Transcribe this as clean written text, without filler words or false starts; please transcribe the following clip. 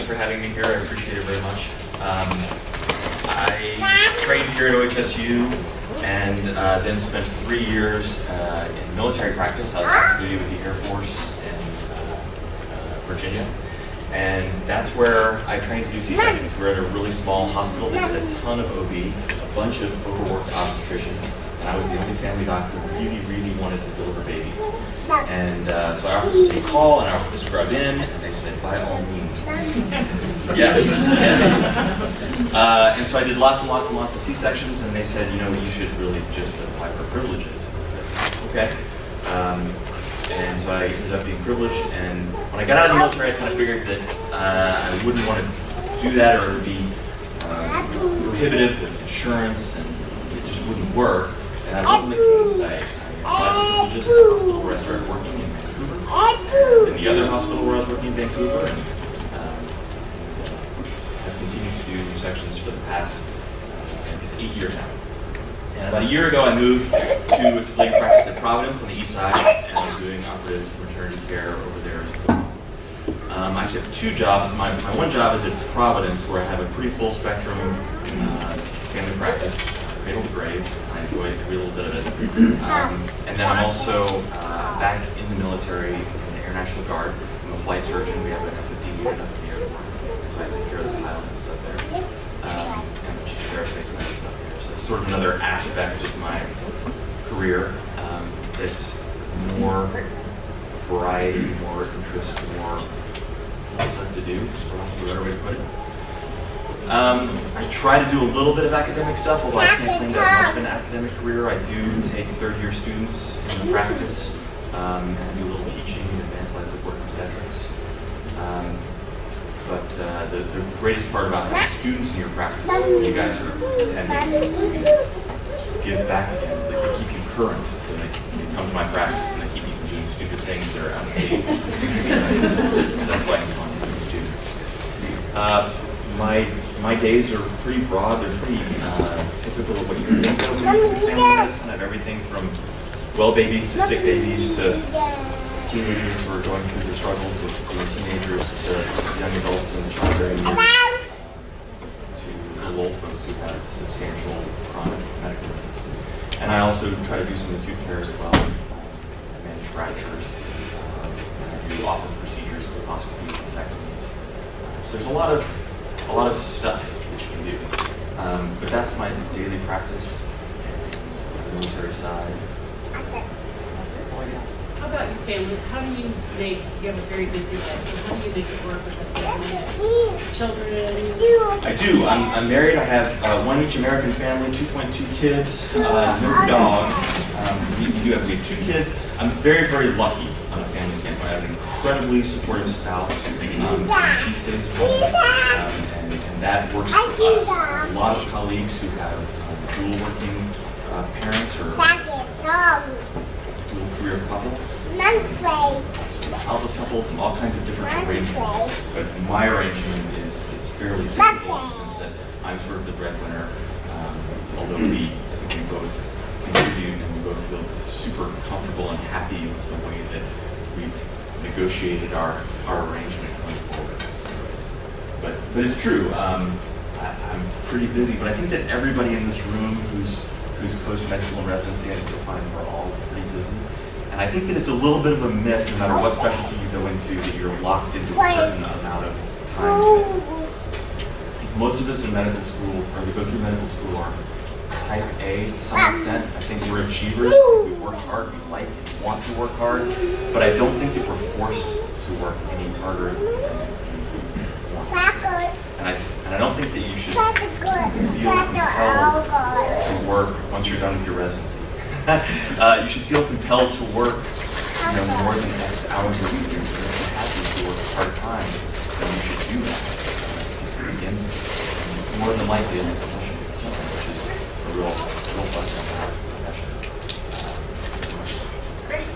for having me here. I appreciate it very much. I trained here at OHSU and then spent 3 years in military practice. I was active duty with the Air Force in Virginia. And that's where I trained to do C-sections. We're at a really small hospital that did a ton of OB, a bunch of overworked obstetricians, and I was the only family doctor who really wanted to deliver babies. And so I offered to take call and I offered to scrub in, and they said, by all means. Yes. And so I did lots and lots and lots of C-sections, and they said, you know, you should really just apply for privileges. And I said, okay. And so I ended up being privileged, and when I got out of the military, I kind of figured that I wouldn't want to do that, or it would be prohibitive with insurance, and it just wouldn't work. And that wasn't the case. I applied for privileges at the hospital where I started working in Vancouver, and the other hospital where I was working in Vancouver, and I've continued to do sections for the past, I guess, 8 years now. And about a year ago, I moved to a civilian practice at Providence on the east side, and I'm doing operative maternity care over there as well. I actually have 2 jobs. My one job is at Providence, where I have a pretty full spectrum family practice, cradle to grave. I enjoy every little bit of it. And then I'm also back in the military in the Air National Guard. I'm a flight surgeon. We have an F-15 unit up in the airport, and so I take care of the pilots up there. And the chief of aerospace medicine up there. So it's sort of another aspect of my career that's more variety, more interest, more stuff to do, for lack of a better way to put it. I try to do a little bit of academic stuff, although I can't claim that I've much of an academic career. I do take third-year students in the practice, and I do a little teaching in advanced life support and obstetrics. But the greatest part about having students in your practice, when you guys are attending, you give back again, is that they keep you current, so they come to my practice and they keep me from doing stupid things that are outdated. So that's why I can contact the students. My days are pretty broad. They're pretty typical of what you think of when you do family medicine. I have everything from well babies to sick babies to teenagers who are going through the struggles of being teenagers to young adults in childbearing years to little old folks who have substantial chronic medical needs. And I also try to do some acute care as well. I manage fractures, and I do office procedures, colposcopies, vasectomies. So there's a lot of stuff that you can do. But that's my daily practice on the military side. That's all I do. How about your family? How do you make, you have a very busy life, so how do you make it work with the family? Children? I do. I'm married. I have one each American family, 2.2 kids, no dogs. We have 2 kids. I'm very, very lucky on a family standpoint. I have an incredibly supportive spouse. She stays at home, and that works for us. A lot of colleagues who have dual working parents or dual career couple. Childless couples and all kinds of different arrangements. But my arrangement is fairly typical in the sense that I'm sort of the breadwinner, although I think we both contribute and we both feel super comfortable and happy with the way that we've negotiated our arrangement going forward. But it's true. I'm pretty busy, but I think that everybody in this room who's post-med school and residency, I think you'll find we're all pretty busy. And I think that it's a little bit of a myth, no matter what specialty you go into, that you're locked into a certain amount of time. Most of us in medical school, or we go through medical school, are type A to some extent. I think we're achievers. We work hard, we like and want to work hard, but I don't think that we're forced to work any harder than we want. And I don't think that you should feel compelled to work once you're done with your residency. You should feel compelled to work, more than X hours a week. If you're happy to work part-time, then you should do that. More than likely in a position, which is a real blessing to have a profession. Great.